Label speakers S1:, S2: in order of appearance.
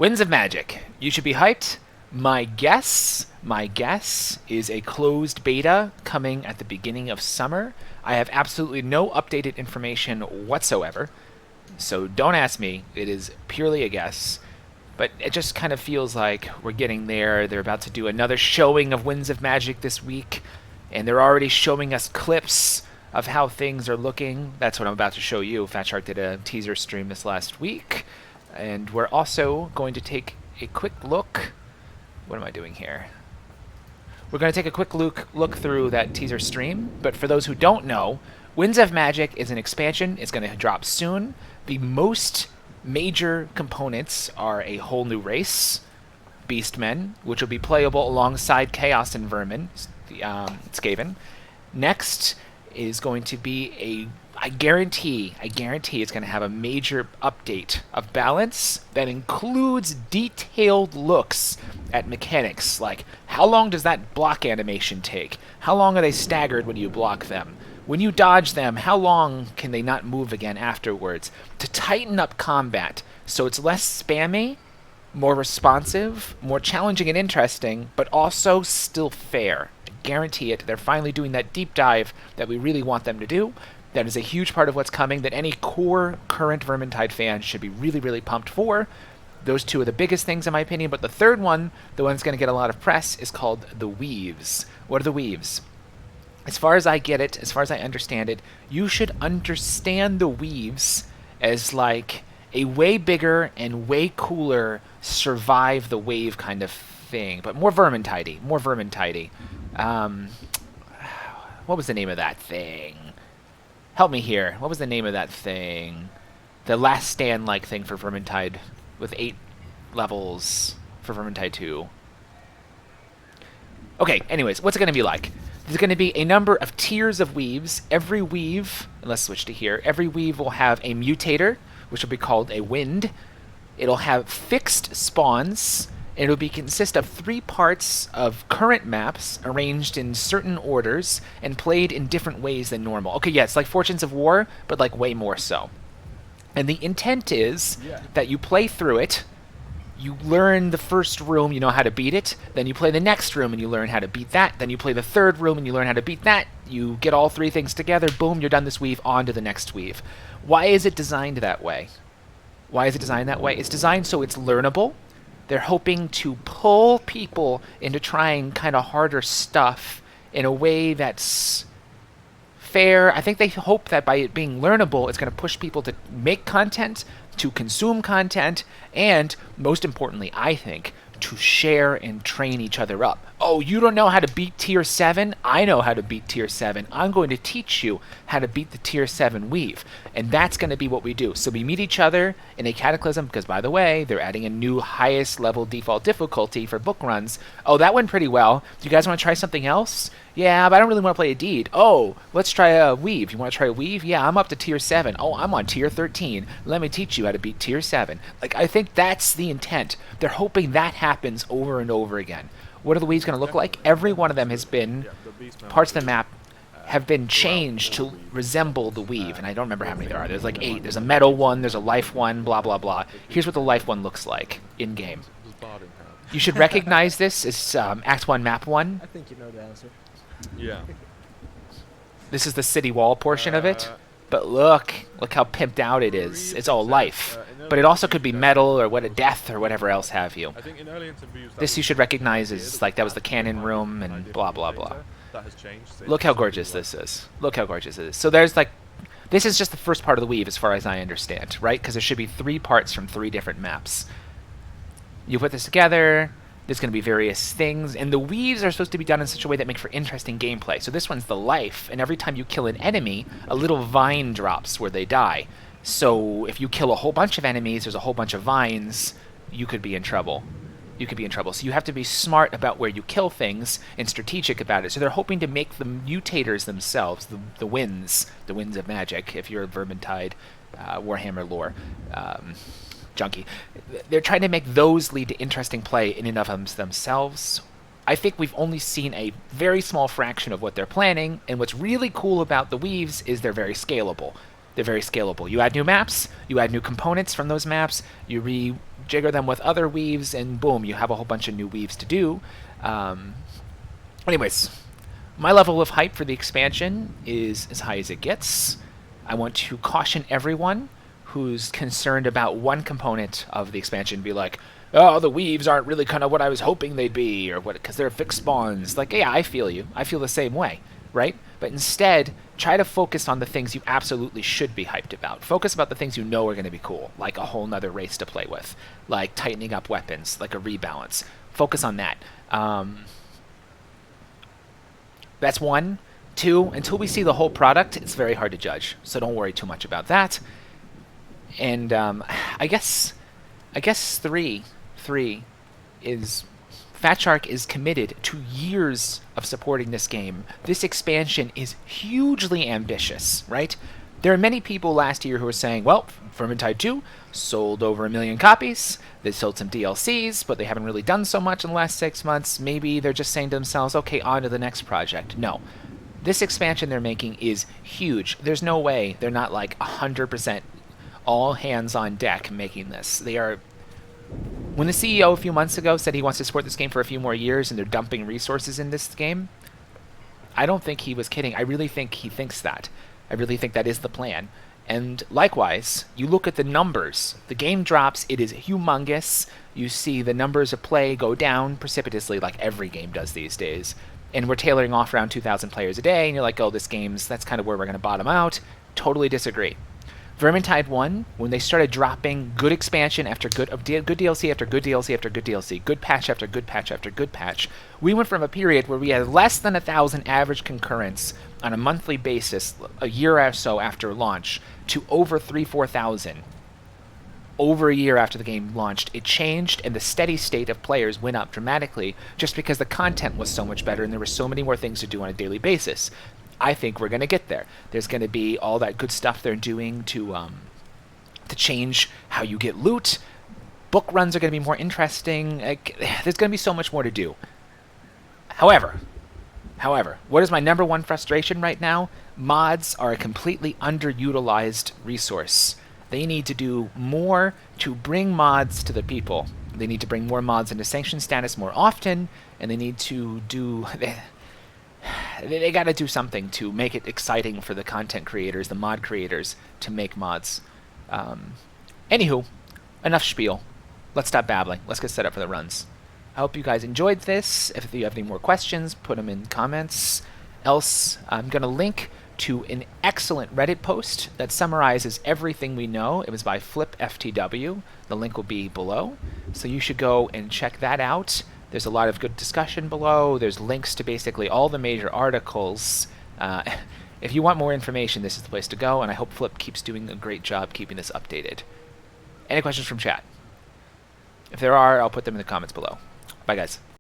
S1: Winds of Magic. You should be hyped. My guess is a closed beta coming at the beginning of summer. I have absolutely no updated information whatsoever, so don't ask me. It is purely a guess. But it just kind of feels like we're getting there. They're about to do another showing of Winds of Magic this week, and they're already showing us clips of how things are looking. That's what I'm about to show you. Fatshark did a teaser stream this last week, and we're also going to take a quick look. What am I doing here? We're going to take a quick look through that teaser stream, but for those who don't know, Winds of Magic is an expansion. It's going to drop soon. The most major components are a whole new race, Beastmen, which will be playable alongside Chaos and Vermin, Skaven. Next is going to be I guarantee it's going to have a major update of balance that includes detailed looks at mechanics, like how long does that block animation take? How long are they staggered when you block them? When you dodge them, how long can they not move again afterwards? To tighten up combat so it's less spammy, more responsive, more challenging and interesting, but also still fair. I guarantee it. They're finally doing that deep dive that we really want them to do. That is a huge part of what's coming that any core current Vermintide fan should be really, really pumped for. Those two are the biggest things in my opinion, but the third one, the one that's going to get a lot of press, is called the Weaves. What are the Weaves? As far as I get it, as far as I understand it, you should understand the Weaves as like a way bigger and way cooler survive the wave kind of thing, but more Vermintide-y, what was the name of that thing? Help me here. What was the name of that thing? The Last Stand-like thing for Vermintide with 8 levels for Vermintide 2. Okay, anyways, what's it going to be like? There's going to be a number of tiers of weaves. Every weave, and let's switch to here, every weave will have a mutator, which will be called a wind. It'll have fixed spawns, and it'll consist of 3 parts of current maps arranged in certain orders and played in different ways than normal. Okay, yeah, it's like Fortunes of War, but like way more so. And the intent is that you play through it, you learn the first room, you know how to beat it, then you play the next room and you learn how to beat that, then you play the third room and you learn how to beat that, you get all 3 things together, boom, you're done this weave, on to the next weave. Why is it designed that way? Why is it designed that way? It's designed so it's learnable. They're hoping to pull people into trying kind of harder stuff in a way that's fair. I think they hope that by it being learnable, it's going to push people to make content, to consume content, and most importantly, I think, to share and train each other up. Oh, you don't know how to beat tier 7? I know how to beat tier 7. I'm going to teach you how to beat the tier 7 weave. And that's going to be what we do. So we meet each other in a cataclysm, because by the way, they're adding a new highest level default difficulty for book runs. Oh, that went pretty well. Do you guys want to try something else? Yeah, but I don't really want to play a deed. Oh, let's try a weave. You want to try a weave? Yeah, I'm up to tier 7. Oh, I'm on tier 13. Let me teach you how to beat tier 7. Like, I think that's the intent. They're hoping that happens over and over again. What are the weaves going to look like? Every one of them has been, parts of the map have been changed to resemble the weave, and I don't remember how many there are. There's like 8. There's a metal one, there's a life one, blah, blah, blah. Here's what the life one looks like in-game. You should recognize this as Act 1, Map 1.
S2: I think you know the answer.
S3: Yeah.
S1: This is the city wall portion of it. But look how pimped out it is. It's all life. But it also could be metal or what a death or whatever else have you. This you should recognize as like that was the cannon room and blah blah blah. Look how gorgeous this is. Look how gorgeous it is. So there's like, this is just the first part of the weave as far as I understand, right? Because there should be 3 parts from 3 different maps. You put this together. There's going to be various things, and the weaves are supposed to be done in such a way that make for interesting gameplay. So this one's the life, and every time you kill an enemy, a little vine drops where they die. So if you kill a whole bunch of enemies, there's a whole bunch of vines, you could be in trouble. You could be in trouble. So you have to be smart about where you kill things and strategic about it. So they're hoping to make the mutators themselves, the winds of magic, if you're a Vermintide, Warhammer lore. Junkie. They're trying to make those lead to interesting play in and of themselves. I think we've only seen a very small fraction of what they're planning, and what's really cool about the weaves is they're very scalable. They're very scalable. You add new maps, you add new components from those maps, you rejigger them with other weaves, and boom, you have a whole bunch of new weaves to do. Anyways, my level of hype for the expansion is as high as it gets. I want to caution everyone who's concerned about one component of the expansion, be like, oh, the weaves aren't really kind of what I was hoping they'd be, or what, because they're fixed spawns. Like, yeah, I feel you. I feel the same way, right? But instead, try to focus on the things you absolutely should be hyped about. Focus about the things you know are going to be cool, like a whole nother race to play with, like tightening up weapons, like a rebalance. Focus on that. That's one. Two, until we see the whole product, it's very hard to judge. So don't worry too much about that. And I guess three is fatshark is committed to years of supporting this game. This expansion is hugely ambitious, right? There are many people last year who are saying, well, Vermintide 2 sold over 1 million copies. They sold some DLCs, but they haven't really done so much in the last 6 months. Maybe they're just saying to themselves, okay, on to the next project. No. This expansion they're making is huge. There's no way they're not like 100% all hands on deck making this. They are. When the CEO a few months ago said he wants to support this game for a few more years and they're dumping resources in this game, I don't think he was kidding. I really think he thinks that. I really think that is the plan. And likewise, you look at the numbers. The game drops, it is humongous. You see the numbers of play go down precipitously like every game does these days. And we're tailoring off around 2,000 players a day, and you're like, oh, this game's, that's kind of where we're going to bottom out. Totally disagree. Vermintide 1, when they started dropping good expansion after good DLC after good DLC after good DLC, good patch after good patch after good patch, we went from a period where we had less than 1,000 average concurrents on a monthly basis a year or so after launch to over 3,000-4,000 over a year after the game launched. It changed, and the steady state of players went up dramatically just because the content was so much better and there were so many more things to do on a daily basis. I think we're going to get there. There's going to be all that good stuff they're doing to change how you get loot. Book runs are going to be more interesting. There's going to be so much more to do. However, what is my number one frustration right now? Mods are a completely underutilized resource. They need to do more to bring mods to the people. They need to bring more mods into sanction status more often, and they need to do... They got to do something to make it exciting for the content creators, the mod creators, to make mods. Anywho, enough spiel. Let's stop babbling. Let's get set up for the runs. I hope you guys enjoyed this. If you have any more questions, put them in comments. Else, I'm going to link to an excellent Reddit post that summarizes everything we know. It was by FlipFTW. The link will be below. So you should go and check that out. There's a lot of good discussion below. There's links to basically all the major articles. If you want more information, this is the place to go, and I hope Flip keeps doing a great job keeping this updated. Any questions from chat? If there are, I'll put them in the comments below. Bye, guys.